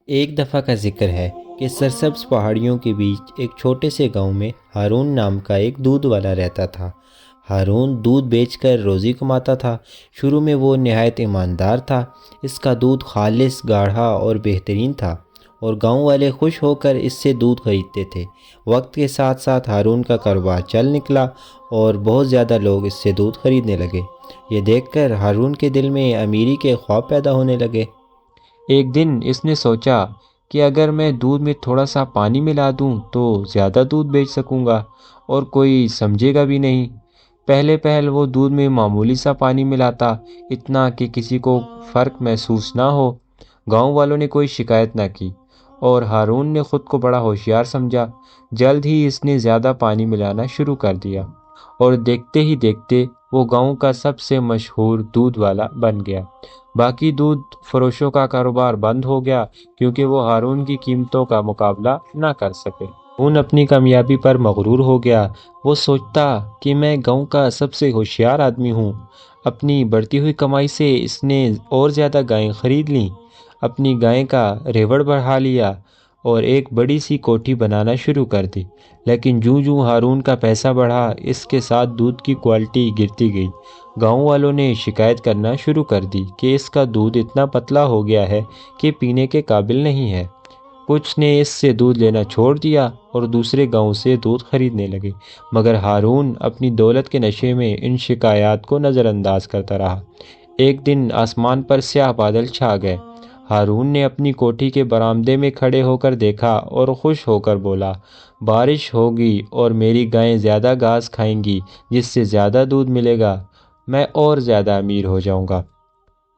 ایک دفعہ کا ذکر ہے کہ سرسبز پہاڑیوں کے بیچ ایک چھوٹے سے گاؤں میں ہارون نام کا ایک دودھ والا رہتا تھا۔ ہارون دودھ بیچ کر روزی کماتا تھا۔ شروع میں وہ نہایت ایماندار تھا۔ اس کا دودھ خالص، گاڑھا اور بہترین تھا اور گاؤں والے خوش ہو کر اس سے دودھ خریدتے تھے۔ وقت کے ساتھ ساتھ ہارون کا کاروبار چل نکلا اور بہت زیادہ لوگ اس سے دودھ خریدنے لگے۔ یہ دیکھ کر ہارون کے دل میں امیری کے خواب پیدا ہونے لگے۔ ایک دن اس نے سوچا کہ اگر میں دودھ میں تھوڑا سا پانی ملا دوں تو زیادہ دودھ بیچ سکوں گا اور کوئی سمجھے گا بھی نہیں۔ پہل وہ دودھ میں معمولی سا پانی ملاتا، اتنا کہ کسی کو فرق محسوس نہ ہو۔ گاؤں والوں نے کوئی شکایت نہ کی اور ہارون نے خود کو بڑا ہوشیار سمجھا۔ جلد ہی اس نے زیادہ پانی ملانا شروع کر دیا اور دیکھتے ہی دیکھتے وہ گاؤں کا سب سے مشہور دودھ والا بن گیا۔ باقی دودھ فروشوں کا کاروبار بند ہو گیا کیونکہ وہ ہارون کی قیمتوں کا مقابلہ نہ کر سکے۔ ہارون اپنی کامیابی پر مغرور ہو گیا۔ وہ سوچتا کہ میں گاؤں کا سب سے ہوشیار آدمی ہوں۔ اپنی بڑھتی ہوئی کمائی سے اس نے اور زیادہ گائیں خرید لیں، اپنی گائیں کا ریوڑ بڑھا لیا اور ایک بڑی سی کوٹھی بنانا شروع کر دی۔ لیکن جوں ہارون کا پیسہ بڑھا، اس کے ساتھ دودھ کی کوالٹی گرتی گئی۔ گاؤں والوں نے شکایت کرنا شروع کر دی کہ اس کا دودھ اتنا پتلا ہو گیا ہے کہ پینے کے قابل نہیں ہے۔ کچھ نے اس سے دودھ لینا چھوڑ دیا اور دوسرے گاؤں سے دودھ خریدنے لگے، مگر ہارون اپنی دولت کے نشے میں ان شکایات کو نظر انداز کرتا رہا۔ ایک دن آسمان پر سیاہ بادل چھا گئے۔ ہارون نے اپنی کوٹھی کے برآمدے میں کھڑے ہو کر دیکھا اور خوش ہو کر بولا، بارش ہوگی اور میری گائیں زیادہ گھاس کھائیں گی، جس سے زیادہ دودھ ملے گا، میں اور زیادہ امیر ہو جاؤں گا۔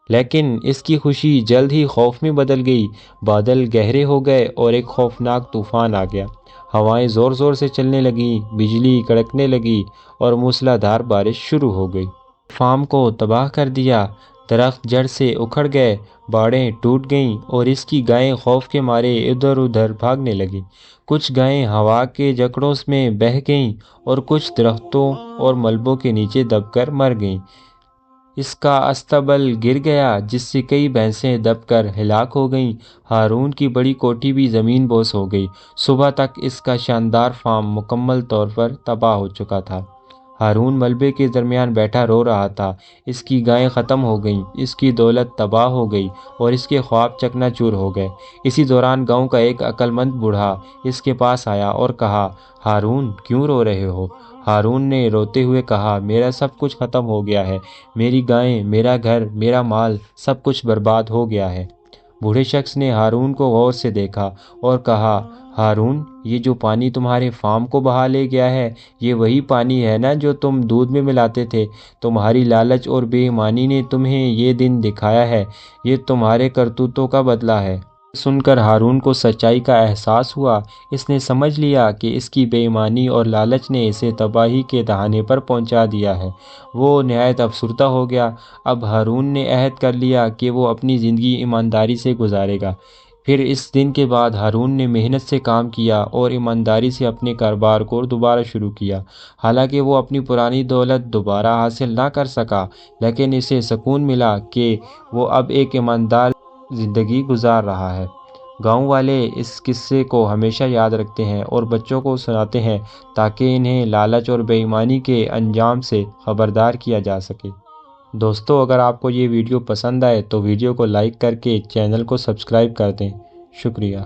لیکن اس کی خوشی جلد ہی خوف میں بدل گئی۔ بادل گہرے ہو گئے اور ایک خوفناک طوفان آ گیا۔ ہوائیں زور زور سے چلنے لگیں، بجلی کڑکنے لگی اور موسلا دھار بارش شروع ہو گئی۔ فارم کو تباہ کر دیا، درخت جڑ سے اکھڑ گئے، باڑیں ٹوٹ گئیں اور اس کی گائیں خوف کے مارے ادھر ادھر بھاگنے لگیں۔ کچھ گائیں ہوا کے جکڑوں میں بہہ گئیں اور کچھ درختوں اور ملبوں کے نیچے دب کر مر گئیں۔ اس کا استبل گر گیا جس سے کئی بھینسیں دب کر ہلاک ہو گئیں۔ ہارون کی بڑی کوٹھی بھی زمین بوس ہو گئی۔ صبح تک اس کا شاندار فارم مکمل طور پر تباہ ہو چکا تھا۔ ہارون ملبے کے درمیان بیٹھا رو رہا تھا۔ اس کی گائیں ختم ہو گئیں، اس کی دولت تباہ ہو گئی اور اس کے خواب چکنا چور ہو گئے۔ اسی دوران گاؤں کا ایک عقل مند بوڑھا اس کے پاس آیا اور کہا، ہارون کیوں رو رہے ہو؟ ہارون نے روتے ہوئے کہا، میرا سب کچھ ختم ہو گیا ہے، میری گائیں، میرا گھر، میرا مال، سب کچھ برباد ہو گیا ہے۔ بوڑھے شخص نے ہارون کو غور سے دیکھا اور کہا، ہارون، یہ جو پانی تمہارے فارم کو بہا لے گیا ہے، یہ وہی پانی ہے نا جو تم دودھ میں ملاتے تھے؟ تمہاری لالچ اور بے ایمانی نے تمہیں یہ دن دکھایا ہے، یہ تمہارے کرتوتوں کا بدلہ ہے۔ سن کر ہارون کو سچائی کا احساس ہوا۔ اس نے سمجھ لیا کہ اس کی بے ایمانی اور لالچ نے اسے تباہی کے دہانے پر پہنچا دیا ہے۔ وہ نہایت افسردہ ہو گیا۔ اب ہارون نے عہد کر لیا کہ وہ اپنی زندگی ایمانداری سے گزارے گا۔ پھر اس دن کے بعد ہارون نے محنت سے کام کیا اور ایمانداری سے اپنے کاروبار کو دوبارہ شروع کیا۔ حالانکہ وہ اپنی پرانی دولت دوبارہ حاصل نہ کر سکا، لیکن اسے سکون ملا کہ وہ اب ایک ایماندار زندگی گزار رہا ہے۔ گاؤں والے اس قصے کو ہمیشہ یاد رکھتے ہیں اور بچوں کو سناتے ہیں تاکہ انہیں لالچ اور بے ایمانی کے انجام سے خبردار کیا جا سکے۔ دوستو، اگر آپ کو یہ ویڈیو پسند آئے تو ویڈیو کو لائک کر کے چینل کو سبسکرائب کر دیں۔ شکریہ۔